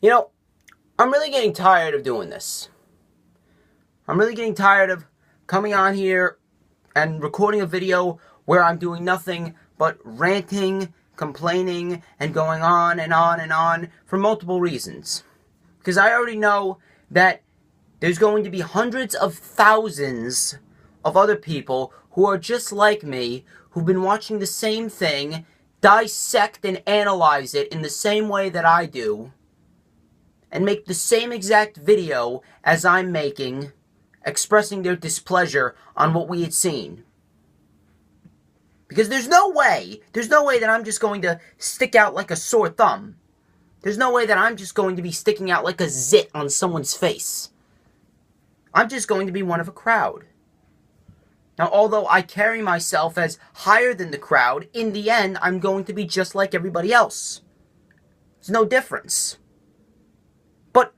You know, I'm really getting tired of doing this. I'm really getting tired of coming on here and recording a video where I'm doing nothing but ranting, complaining, and going on and on and on for multiple reasons. Because I already know that there's going to be hundreds of thousands of other people who are just like me, who've been watching the same thing, dissect and analyze it in the same way that I do, and make the same exact video as I'm making, expressing their displeasure on what we had seen. Because there's no way that I'm just going to stick out like a sore thumb. There's no way that I'm just going to be sticking out like a zit on someone's face. I'm just going to be one of a crowd. Now, although I carry myself as higher than the crowd, in the end, I'm going to be just like everybody else. There's no difference. But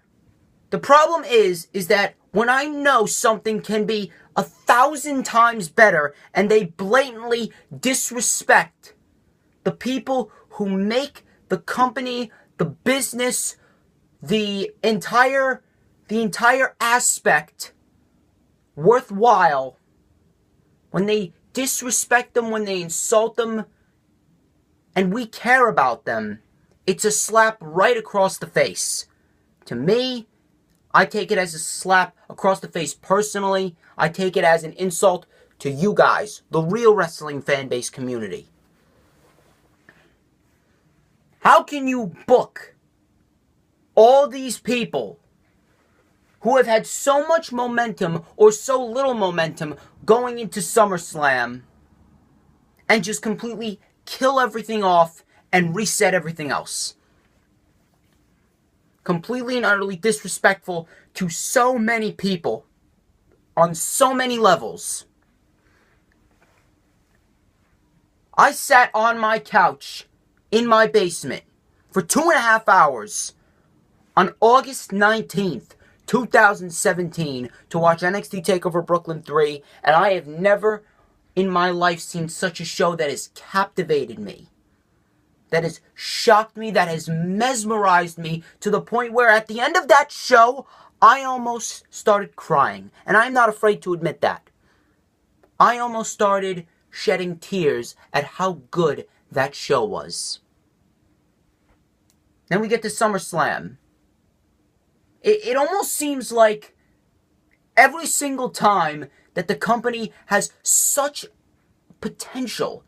the problem is that when I know something can be 1,000 times better and they blatantly disrespect the people who make the company, the business, the entire aspect worthwhile, when they disrespect them, when they insult them, and we care about them, it's a slap right across the face. To me, I take it as a slap across the face personally. I take it as an insult to you guys, the real wrestling fan base community. How can you book all these people who have had so much momentum or so little momentum going into SummerSlam and just completely kill everything off and reset everything else? Completely and utterly disrespectful to so many people on so many levels. I sat on my couch in my basement for 2.5 hours on August 19th, 2017 to watch NXT TakeOver Brooklyn 3, and I have never in my life seen such a show that has captivated me, that has shocked me, that has mesmerized me to the point where at the end of that show, I almost started crying. And I'm not afraid to admit that. I almost started shedding tears at how good that show was. Then we get to SummerSlam. It almost seems like every single time that the company has such potential,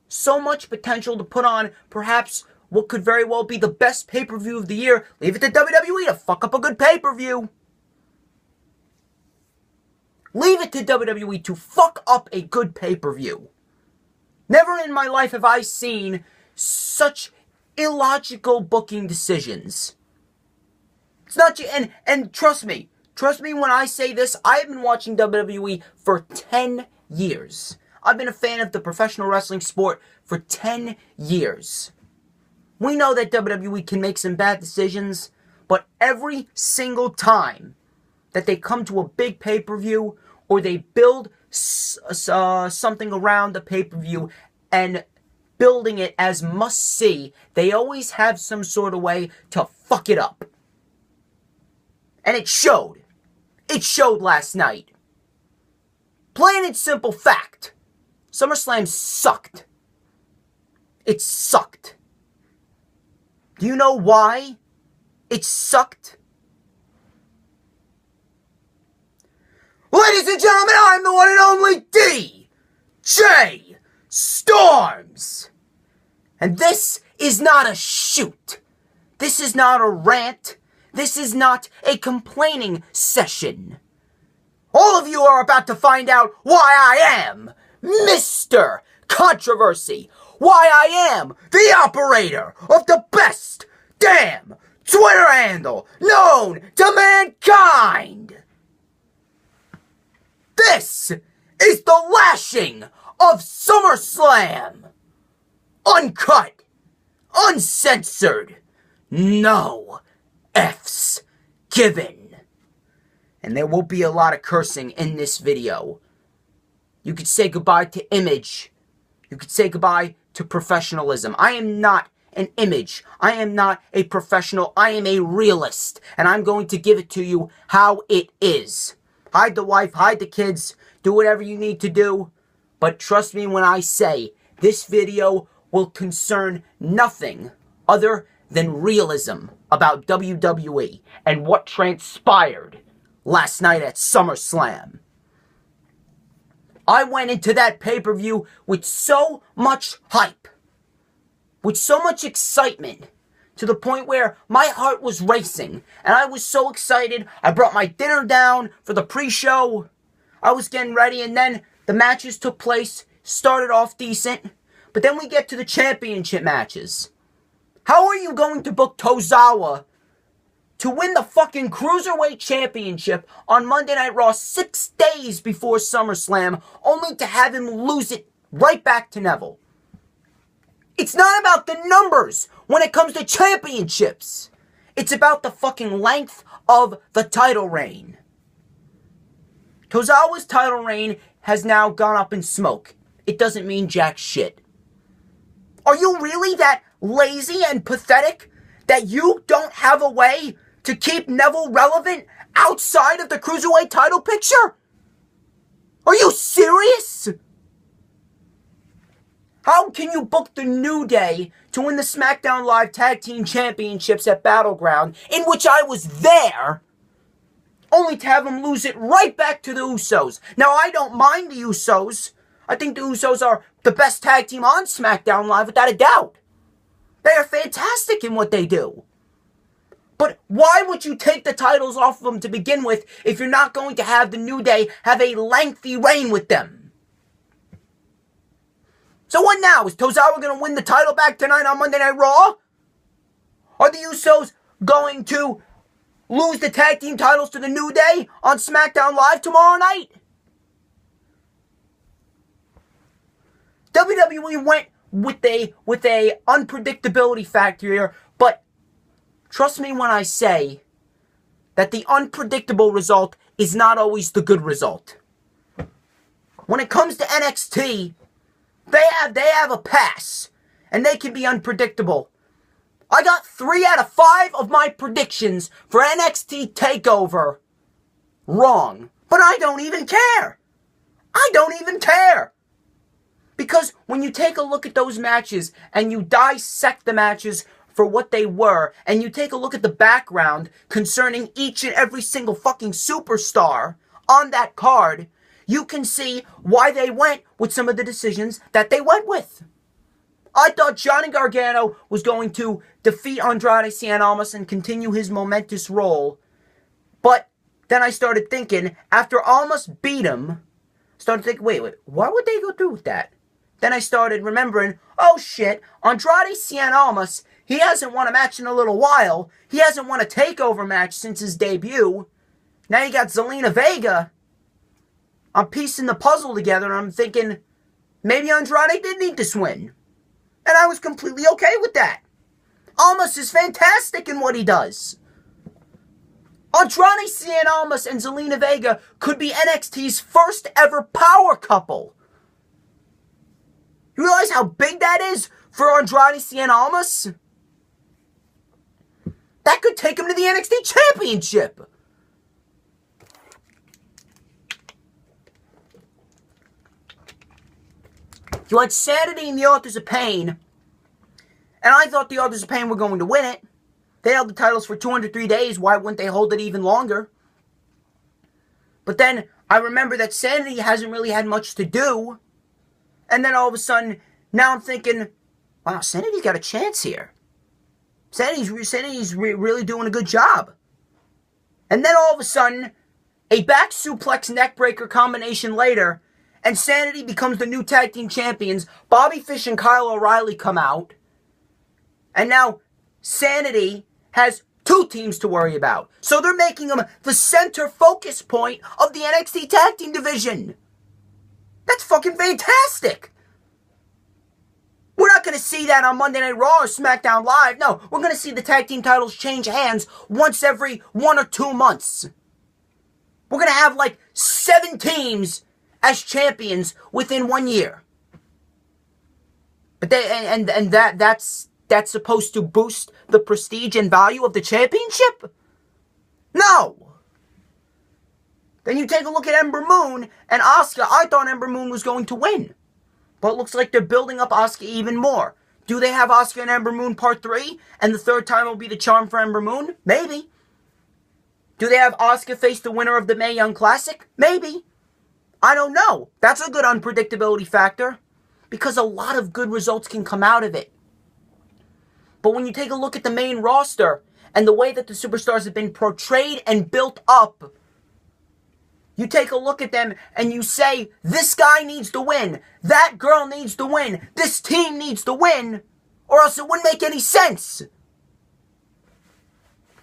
so much potential to put on perhaps what could very well be the best pay-per-view of the year, leave it to WWE to fuck up a good pay-per-view. Leave it to WWE to fuck up a good pay-per-view. Never in my life have I seen such illogical booking decisions. It's not, and trust me when I say this, I have been watching WWE for 10 years. I've been a fan of the professional wrestling sport for 10 years. We know that WWE can make some bad decisions, but every single time that they come to a big pay-per-view or they build something around the pay-per-view and building it as must-see, they always have some sort of way to fuck it up. And it showed. It showed last night. Plain and simple fact. SummerSlam sucked. It sucked. Do you know why it sucked? Ladies and gentlemen, I'm the one and only DJ Storms. And this is not a shoot. This is not a rant. This is not a complaining session. All of you are about to find out why I am Mr. Controversy. Why I am the operator of the best damn Twitter handle known to mankind. This is the Lashing of SummerSlam. Uncut. Uncensored. No F's given. And there will be a lot of cursing in this video. You could say goodbye to image. You could say goodbye to professionalism. I am not an image. I am not a professional. I am a realist. And I'm going to give it to you how it is. Hide the wife, hide the kids, do whatever you need to do. But trust me when I say this video will concern nothing other than realism about WWE and what transpired last night at SummerSlam. I went into that pay-per-view with so much hype, with so much excitement, to the point where my heart was racing, and I was so excited. I brought my dinner down for the pre-show. I was getting ready, and then the matches took place, started off decent, but then we get to the championship matches. How are you going to book Tozawa to win the fucking Cruiserweight Championship on Monday Night Raw 6 days before SummerSlam, only to have him lose it right back to Neville? It's not about the numbers when it comes to championships. It's about the fucking length of the title reign. Tozawa's title reign has now gone up in smoke. It doesn't mean jack shit. Are you really that lazy and pathetic that you don't have a way to keep Neville relevant outside of the Cruiserweight title picture? Are you serious? How can you book the New Day to win the SmackDown Live Tag Team Championships at Battleground, in which I was there, only to have them lose it right back to the Usos? Now, I don't mind the Usos. I think the Usos are the best tag team on SmackDown Live, without a doubt. They are fantastic in what they do. But why would you take the titles off of them to begin with if you're not going to have the New Day have a lengthy reign with them? So what now? Is Tozawa going to win the title back tonight on Monday Night Raw? Are the Usos going to lose the tag team titles to the New Day on SmackDown Live tomorrow night? WWE went with a unpredictability factor here, but trust me when I say that the unpredictable result is not always the good result. When it comes to NXT, they have a pass, and they can be unpredictable. I got 3 out of 5 of my predictions for NXT TakeOver wrong, but I don't even care. I don't even care. Because when you take a look at those matches and you dissect the matches for what they were, and you take a look at the background concerning each and every single fucking superstar on that card, you can see why they went with some of the decisions that they went with. I thought Johnny Gargano was going to defeat Andrade Cien Almas and continue his momentous role. But then I started thinking, after Almas beat him, started thinking, wait, why would they go through with that? Then I started remembering, oh shit, Andrade Cien Almas, he hasn't won a match in a little while. He hasn't won a TakeOver match since his debut. Now you got Zelina Vega. I'm piecing the puzzle together, and I'm thinking, maybe Andrade did need this win. And I was completely okay with that. Almas is fantastic in what he does. Andrade Cien Almas and Zelina Vega could be NXT's first ever power couple. You realize how big that is for Andrade Cien Almas? That could take him to the NXT Championship. You had Sanity and the Authors of Pain, and I thought the Authors of Pain were going to win it. They held the titles for 203 days. Why wouldn't they hold it even longer? But then I remember that Sanity hasn't really had much to do. And then all of a sudden, now I'm thinking, wow, Sanity's got a chance here. Sanity's really doing a good job. And then all of a sudden, a back suplex neckbreaker combination later, and Sanity becomes the new tag team champions. Bobby Fish and Kyle O'Reilly come out. And now Sanity has 2 teams to worry about. So they're making them the center focus point of the NXT tag team division. That's fucking fantastic. We're not going to see that on Monday Night Raw or SmackDown Live. No, we're going to see the tag team titles change hands once every 1 or 2 months. We're going to have like 7 teams as champions within 1 year. But that's that's supposed to boost the prestige and value of the championship? No. Then you take a look at Ember Moon and Asuka. I thought Ember Moon was going to win. But it looks like they're building up Asuka even more. Do they have Asuka and Ember Moon Part 3? And the third time will be the charm for Ember Moon? Maybe. Do they have Asuka face the winner of the Mae Young Classic? Maybe. I don't know. That's a good unpredictability factor. Because a lot of good results can come out of it. But when you take a look at the main roster and the way that the superstars have been portrayed and built up, you take a look at them and you say, this guy needs to win, that girl needs to win, this team needs to win, or else it wouldn't make any sense.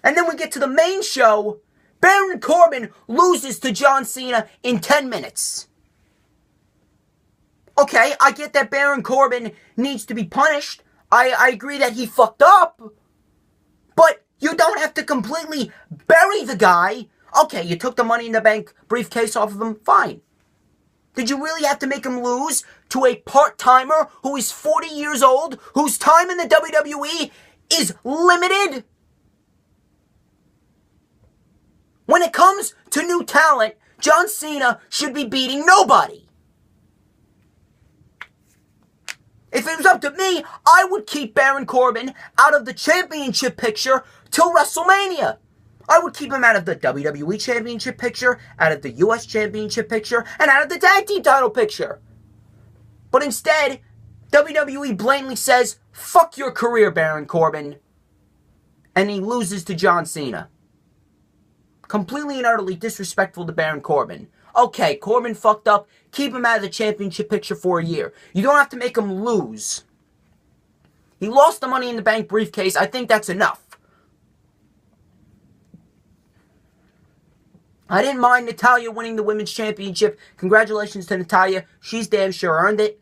And then we get to the main show, Baron Corbin loses to John Cena in 10 minutes. Okay, I get that Baron Corbin needs to be punished. I agree that he fucked up. But you don't have to completely bury the guy. Okay, you took the Money in the Bank briefcase off of him, fine. Did you really have to make him lose to a part-timer who is 40 years old, whose time in the WWE is limited? When it comes to new talent, John Cena should be beating nobody. If it was up to me, I would keep Baron Corbin out of the championship picture till WrestleMania. I would keep him out of the WWE Championship picture, out of the US Championship picture, and out of the Tag Team title picture. But instead, WWE blatantly says, fuck your career, Baron Corbin. And he loses to John Cena. Completely and utterly disrespectful to Baron Corbin. Okay, Corbin fucked up. Keep him out of the championship picture for a year. You don't have to make him lose. He lost the Money in the Bank briefcase. I think that's enough. I didn't mind Natalya winning the Women's Championship. Congratulations to Natalya. She's damn sure earned it.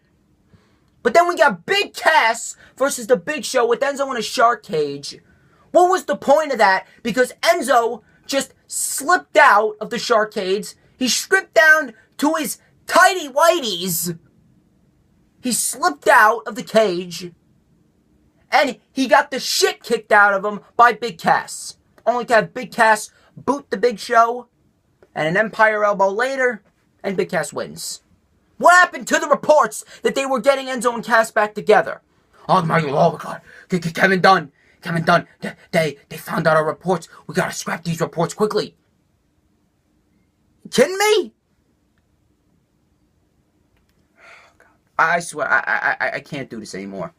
But then we got Big Cass versus The Big Show with Enzo in a shark cage. What was the point of that? Because Enzo just slipped out of the shark cage. He stripped down to his tighty whities. He slipped out of the cage. And he got the shit kicked out of him by Big Cass. Only to have Big Cass boot The Big Show. And an Empire Elbow later, and Big Cass wins. What happened to the reports that they were getting Enzo and Cass back together? Oh my God, Kevin Dunn, they found out our reports. We gotta scrap these reports quickly. You kidding me? I swear, I can't do this anymore.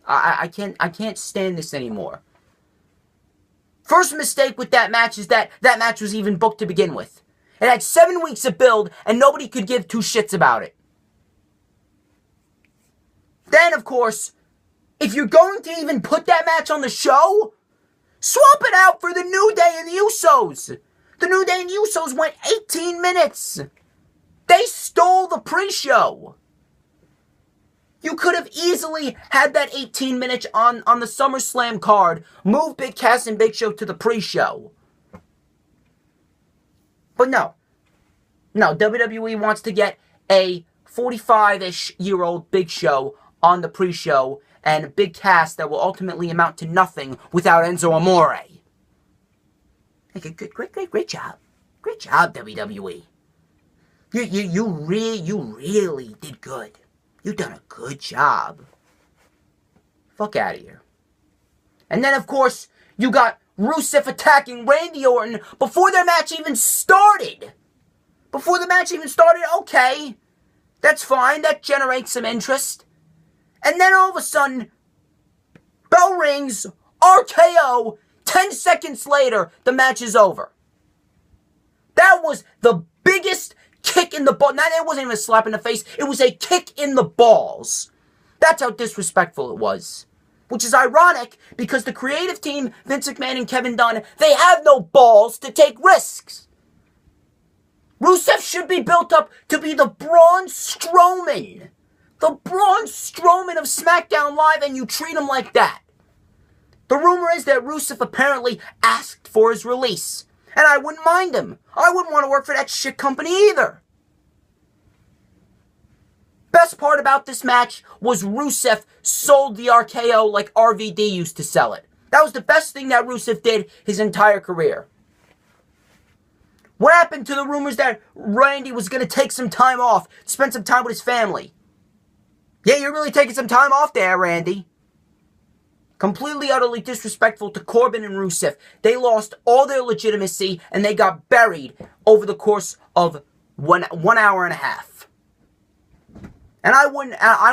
I can't stand this anymore. First mistake with that match is that match was even booked to begin with. It had 7 weeks of build, and nobody could give two shits about it. Then, of course, if you're going to even put that match on the show, swap it out for the New Day and the Usos. The New Day and the Usos went 18 minutes. They stole the pre-show. You could have easily had that 18 minutes on the SummerSlam card, move Big Cass and Big Show to the pre-show. But no, WWE wants to get a 45-ish-year-old Big Show on the pre-show and a big cast that will ultimately amount to nothing without Enzo Amore. Great job. Great job, WWE. You really did good. You done a good job. Fuck out of here. And then, of course, you got Rusev attacking Randy Orton before their match even started. Okay. That's fine. That generates some interest. And then all of a sudden, bell rings, RKO, 10 seconds later, the match is over. That was the biggest kick in the balls. Now, it wasn't even a slap in the face. It was a kick in the balls. That's how disrespectful it was. Which is ironic because the creative team, Vince McMahon and Kevin Dunn, they have no balls to take risks. Rusev should be built up to be the Braun Strowman. The Braun Strowman of SmackDown Live, and you treat him like that. The rumor is that Rusev apparently asked for his release. And I wouldn't mind him. I wouldn't want to work for that shit company either. Best part about this match was Rusev sold the RKO like RVD used to sell it. That was the best thing that Rusev did his entire career. What happened to the rumors that Randy was going to take some time off, spend some time with his family? Yeah, you're really taking some time off there, Randy. Completely, utterly disrespectful to Corbin and Rusev. They lost all their legitimacy and they got buried over the course of one hour and a half. And I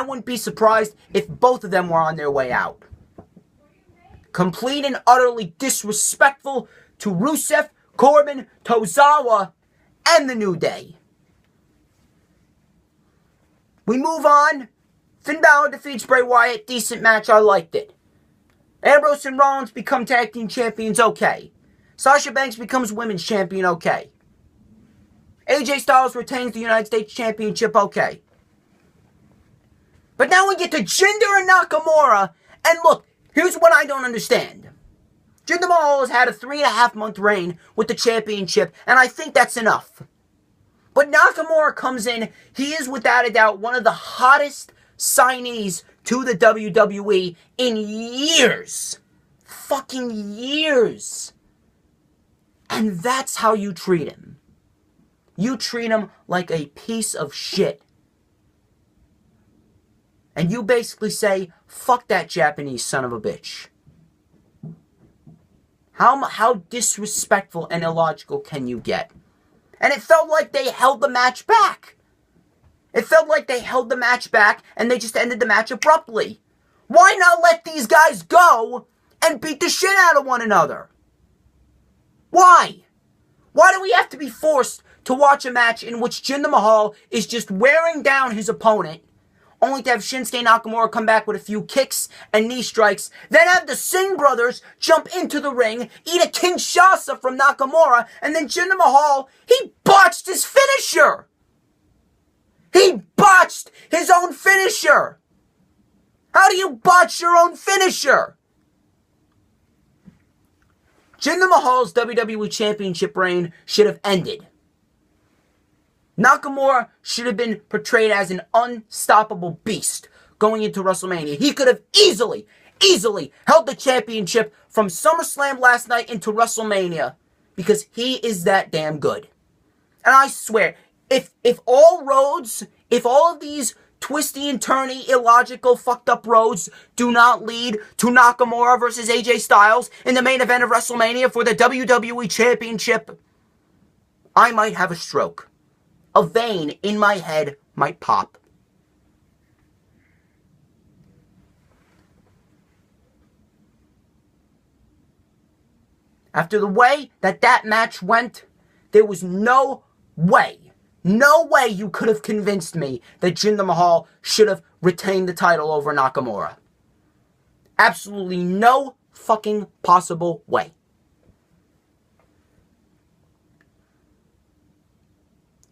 wouldn't be surprised if both of them were on their way out. Complete and utterly disrespectful to Rusev, Corbin, Tozawa, and the New Day. We move on. Finn Balor defeats Bray Wyatt. Decent match. I liked it. Ambrose and Rollins become tag team champions. Okay. Sasha Banks becomes women's champion. Okay. AJ Styles retains the United States Championship. Okay. But now we get to Jinder and Nakamura. And look, here's what I don't understand. Jinder Mahal has had a 3.5-month reign with the championship, and I think that's enough. But Nakamura comes in. He is without a doubt one of the hottest signees to the WWE in years. Fucking years. And that's how you treat him. You treat him like a piece of shit. And you basically say, fuck that Japanese son of a bitch. How disrespectful and illogical can you get? And it felt like they held the match back. It felt like they held the match back and they just ended the match abruptly. Why not let these guys go and beat the shit out of one another? Why? Why do we have to be forced to watch a match in which Jinder Mahal is just wearing down his opponent, only to have Shinsuke Nakamura come back with a few kicks and knee strikes, then have the Singh brothers jump into the ring, eat a Kinshasa from Nakamura, and then Jinder Mahal, he botched his finisher! He botched his own finisher! How do you botch your own finisher? Jinder Mahal's WWE Championship reign should have ended. Nakamura should have been portrayed as an unstoppable beast going into WrestleMania. He could have easily held the championship from SummerSlam last night into WrestleMania because he is that damn good. And I swear, if all of these twisty and turny, illogical, fucked up roads do not lead to Nakamura versus AJ Styles in the main event of WrestleMania for the WWE Championship, I might have a stroke. A vein in my head might pop. After the way that match went, there was no way you could have convinced me that Jinder Mahal should have retained the title over Nakamura. Absolutely no fucking possible way.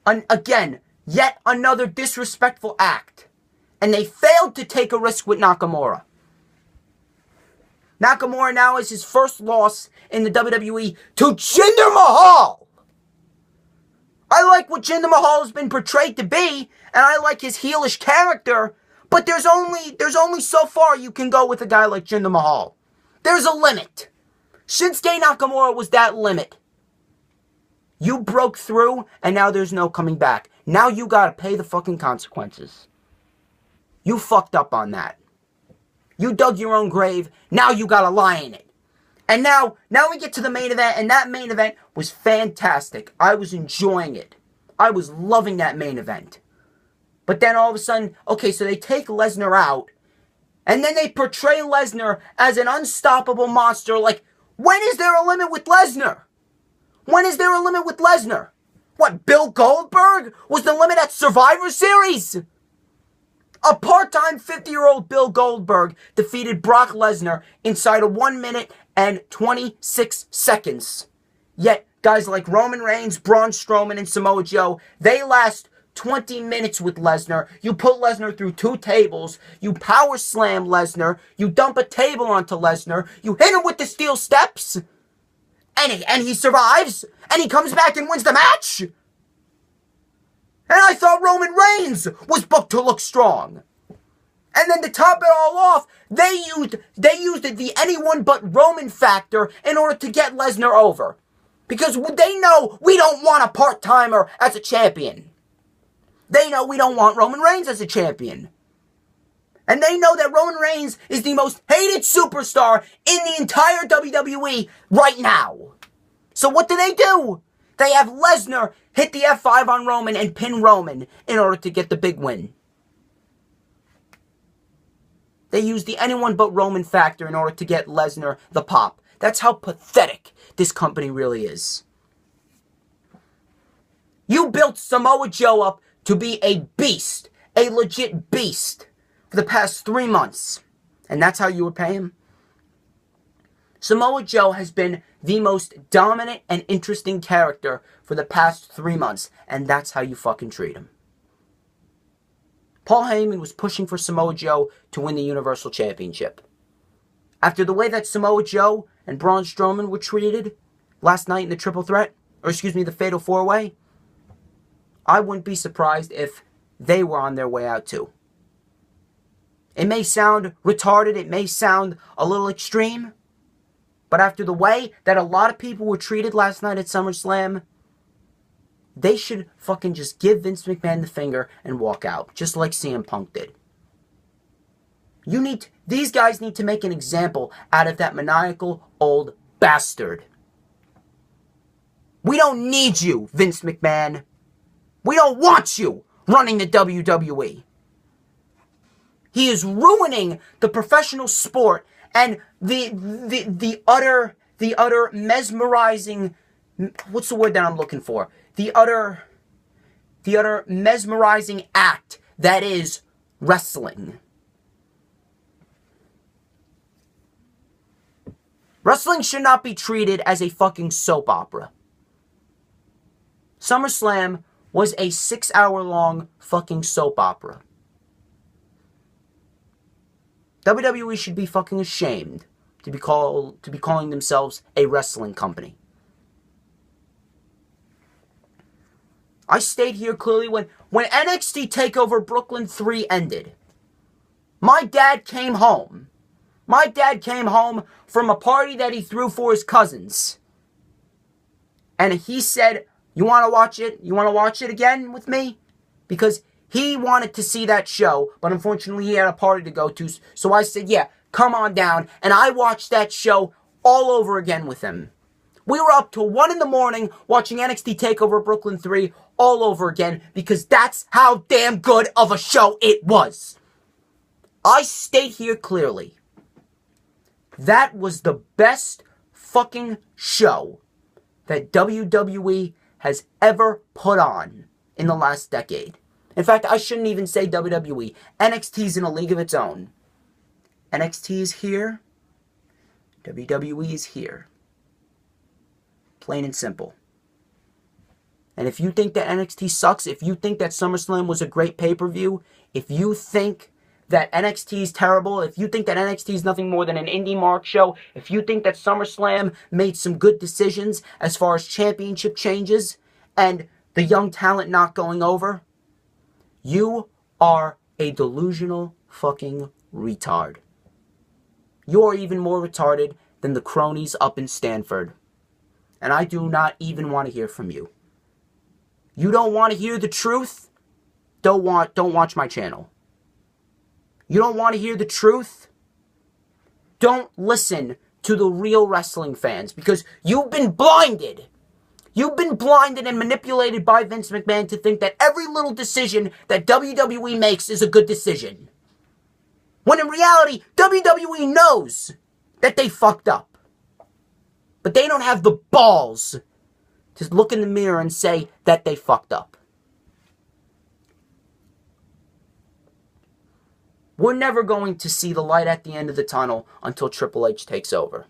Again, yet another disrespectful act. And they failed to take a risk with Nakamura. Nakamura now has his first loss in the WWE to Jinder Mahal. I like what Jinder Mahal has been portrayed to be, and I like his heelish character, but there's only so far you can go with a guy like Jinder Mahal. There's a limit. Shinsuke Nakamura was that limit. You broke through, and now there's no coming back. Now you gotta pay the fucking consequences. You fucked up on that. You dug your own grave, now you gotta lie in it. And now we get to the main event, and that main event was fantastic. I was enjoying it. I was loving that main event. But then all of a sudden, okay, so they take Lesnar out, and then they portray Lesnar as an unstoppable monster. Like, when is there a limit with Lesnar? When is there a limit with Lesnar? What, Bill Goldberg was the limit at Survivor Series? A part-time 50-year-old Bill Goldberg defeated Brock Lesnar inside of 1 minute and 26 seconds. Yet, guys like Roman Reigns, Braun Strowman, and Samoa Joe, they last 20 minutes with Lesnar. You put Lesnar through 2 tables. You power slam Lesnar. You dump a table onto Lesnar. You hit him with the steel steps. And he survives, and he comes back and wins the match. And I thought Roman Reigns was booked to look strong. And then to top it all off, they used the anyone but Roman factor in order to get Lesnar over. Because they know we don't want a part-timer as a champion. They know we don't want Roman Reigns as a champion. And they know that Roman Reigns is the most hated superstar in the entire WWE right now. So what do? They have Lesnar hit the F5 on Roman and pin Roman in order to get the big win. They use the anyone but Roman factor in order to get Lesnar the pop. That's how pathetic this company really is. You built Samoa Joe up to be a beast, a legit beast, for the past 3 months. And that's how you would pay him? Samoa Joe has been the most dominant and interesting character for the past 3 months. And that's how you fucking treat him. Paul Heyman was pushing for Samoa Joe to win the Universal Championship. After the way that Samoa Joe and Braun Strowman were treated last night in the the Fatal 4-Way, I wouldn't be surprised if they were on their way out too. It may sound retarded, it may sound a little extreme, but after the way that a lot of people were treated last night at SummerSlam, they should fucking just give Vince McMahon the finger and walk out, just like CM Punk did. These guys need to make an example out of that maniacal old bastard. We don't need you, Vince McMahon. We don't want you running the WWE. He is ruining the professional sport and the utter mesmerizing, what's the word that I'm looking for? The utter mesmerizing act that is wrestling. Wrestling should not be treated as a fucking soap opera. SummerSlam was a 6-hour-long fucking soap opera. WWE should be fucking ashamed to be calling themselves a wrestling company. I stayed here clearly when NXT TakeOver Brooklyn 3 ended. My dad came home. My dad came home from a party that he threw for his cousins. And he said, "You want to watch it? You want to watch it again with me?" Because he wanted to see that show, but unfortunately he had a party to go to. So I said, "Yeah, come on down." And I watched that show all over again with him. We were up till 1 in the morning watching NXT TakeOver Brooklyn 3 all over again because that's how damn good of a show it was. I state here clearly. That was the best fucking show that WWE has ever put on in the last decade. In fact, I shouldn't even say WWE. NXT's in a league of its own. NXT is here. WWE is here. Plain and simple. And if you think that NXT sucks, if you think that SummerSlam was a great pay-per-view, if you think that NXT is terrible, if you think that NXT is nothing more than an indie mark show, if you think that SummerSlam made some good decisions as far as championship changes and the young talent not going over, you are a delusional fucking retard. You're even more retarded than the cronies up in Stanford. And I do not even want to hear from you. You don't want to hear the truth? Don't watch my channel. You don't want to hear the truth? Don't listen to the real wrestling fans because you've been blinded. You've been blinded and manipulated by Vince McMahon to think that every little decision that WWE makes is a good decision. When in reality, WWE knows that they fucked up. But they don't have the balls to look in the mirror and say that they fucked up. We're never going to see the light at the end of the tunnel until Triple H takes over.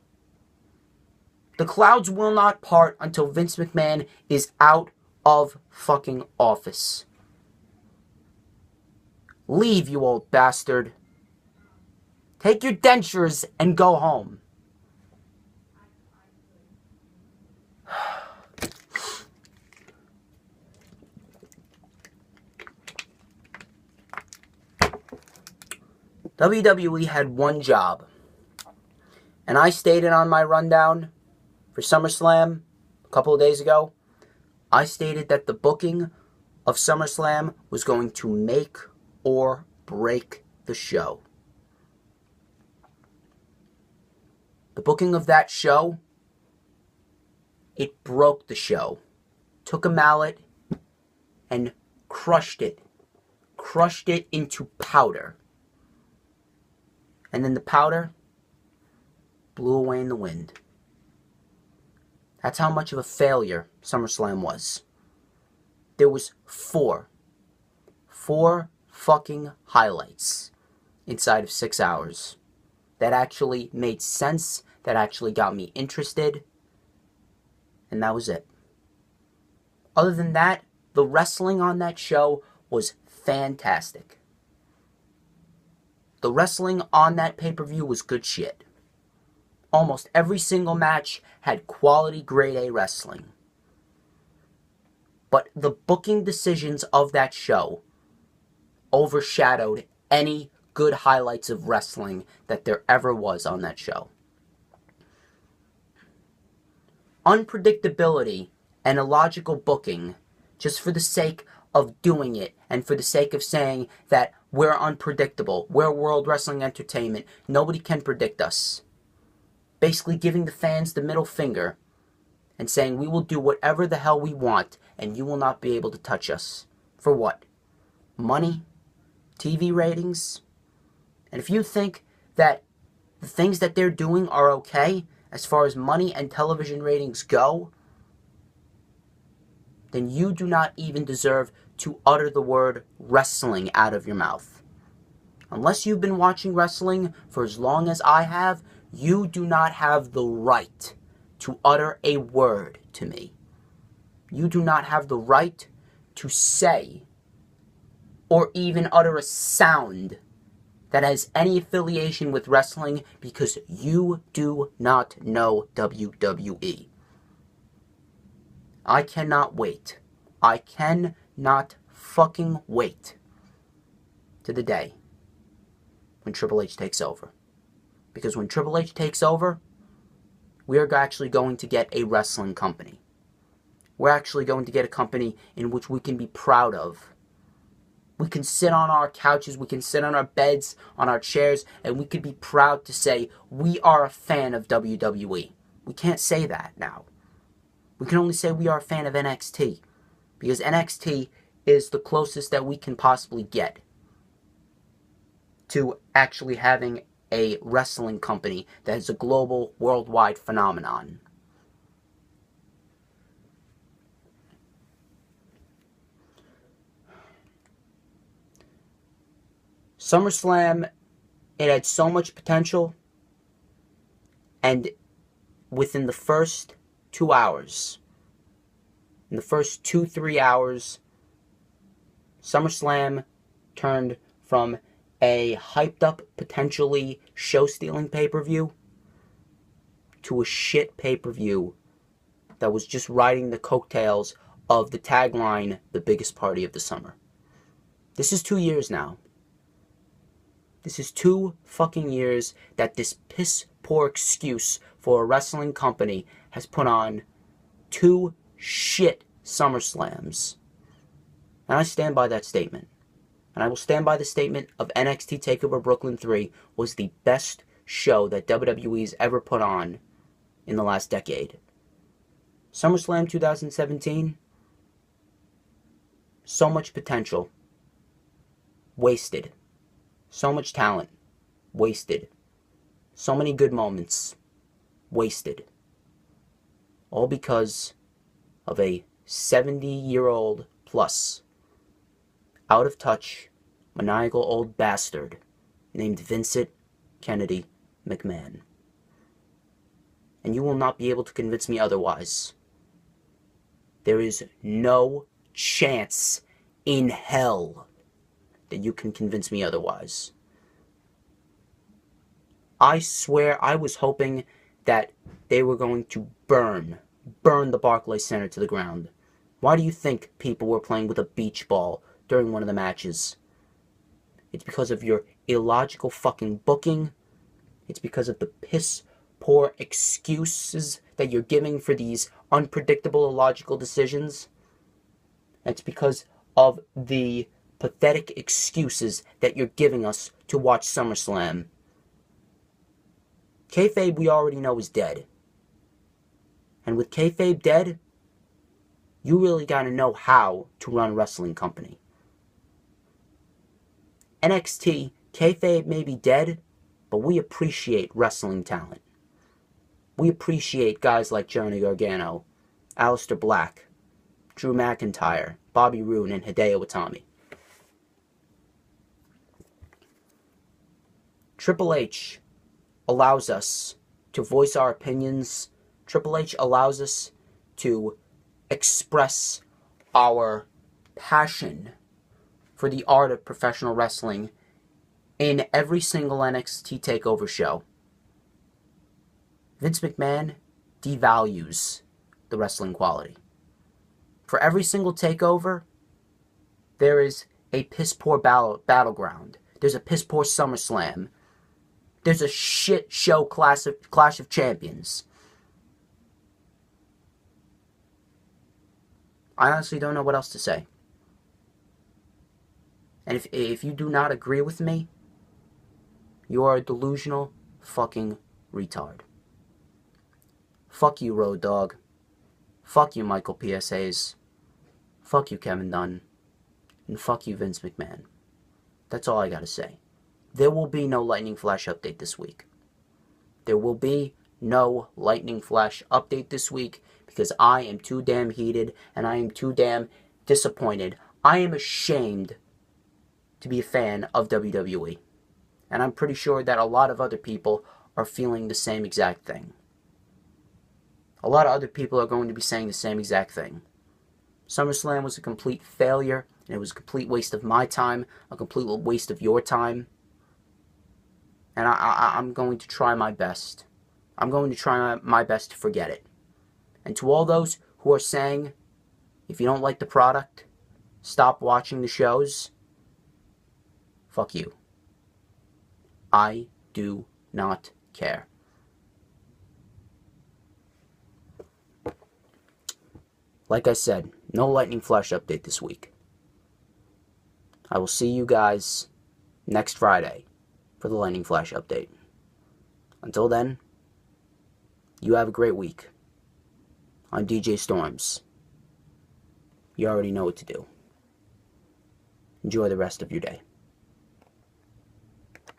The clouds will not part until Vince McMahon is out of fucking office. Leave, you old bastard. Take your dentures and go home. WWE had one job. And I stated on my rundown for SummerSlam a couple of days ago, I stated that the booking of SummerSlam was going to make or break the show. The booking of that show, it broke the show. Took a mallet and crushed it. Crushed it into powder. And then the powder blew away in the wind. That's how much of a failure SummerSlam was. There was four fucking highlights inside of 6 hours that actually made sense, that actually got me interested, and that was it. Other than that, the wrestling on that show was fantastic. The wrestling on that pay-per-view was good shit. Almost every single match had quality grade A wrestling. But the booking decisions of that show overshadowed any good highlights of wrestling that there ever was on that show. Unpredictability and illogical booking, just for the sake of doing it and for the sake of saying that we're unpredictable, we're World Wrestling Entertainment, nobody can predict us. Basically giving the fans the middle finger and saying we will do whatever the hell we want and you will not be able to touch us. For what? Money? TV ratings? And if you think that the things that they're doing are okay as far as money and television ratings go, then you do not even deserve to utter the word wrestling out of your mouth. Unless you've been watching wrestling for as long as I have, you do not have the right to utter a word to me. You do not have the right to say or even utter a sound that has any affiliation with wrestling because you do not know WWE. I cannot wait. I cannot fucking wait to the day when Triple H takes over. Because when Triple H takes over, we are actually going to get a wrestling company. We're actually going to get a company in which we can be proud of. We can sit on our couches, we can sit on our beds, on our chairs, and we can be proud to say, we are a fan of WWE. We can't say that now. We can only say we are a fan of NXT. Because NXT is the closest that we can possibly get to actually having a wrestling company that is a global, worldwide phenomenon. SummerSlam, it had so much potential, and within the first 2 hours, in the first 2-3 hours, SummerSlam turned from a hyped up, potentially show-stealing pay-per-view to a shit pay-per-view that was just riding the coattails of the tagline, the biggest party of the summer. This is 2 years now. This is 2 fucking years that this piss-poor excuse for a wrestling company has put on 2 shit SummerSlams. And I stand by that statement. And I will stand by the statement of NXT TakeOver Brooklyn 3 was the best show that WWE's ever put on in the last decade. SummerSlam 2017, so much potential, wasted. So much talent, wasted. So many good moments, wasted. All because of a 70-year-old plus, out of touch, maniacal old bastard named Vincent Kennedy McMahon. And you will not be able to convince me otherwise. There is no chance in hell that you can convince me otherwise. I swear I was hoping that they were going to burn the Barclays Center to the ground. Why do you think people were playing with a beach ball during one of the matches? It's because of your illogical fucking booking. It's because of the piss poor excuses that you're giving for these unpredictable, illogical decisions. It's because of the pathetic excuses that you're giving us to watch SummerSlam. Kayfabe, we already know, is dead. And with kayfabe dead, you really gotta know how to run a wrestling company. NXT, kayfabe may be dead, but we appreciate wrestling talent. We appreciate guys like Johnny Gargano, Aleister Black, Drew McIntyre, Bobby Roode, and Hideo Itami. Triple H allows us to voice our opinions. Triple H allows us to express our passion for the art of professional wrestling in every single NXT TakeOver show. Vince McMahon devalues the wrestling quality. For every single TakeOver, there is a piss-poor battleground. There's a piss-poor SummerSlam. There's a shit show Clash of Champions. I honestly don't know what else to say. And if you do not agree with me, you are a delusional fucking retard. Fuck you, Road Dogg. Fuck you, Michael PSAs. Fuck you, Kevin Dunn. And fuck you, Vince McMahon. That's all I gotta say. There will be no Lightning Flash update this week. There will be no Lightning Flash update this week because I am too damn heated and I am too damn disappointed. I am ashamed to be a fan of WWE. And I'm pretty sure that a lot of other people are feeling the same exact thing. A lot of other people are going to be saying the same exact thing. SummerSlam was a complete failure, and it was a complete waste of my time, a complete waste of your time. And I'm going to try my best. I'm going to try my best to forget it. And to all those who are saying, if you don't like the product, stop watching the shows, fuck you. I do not care. Like I said, no Lightning Flash update this week. I will see you guys next Friday for the Lightning Flash update. Until then, you have a great week. I'm DJ Storms. You already know what to do. Enjoy the rest of your day.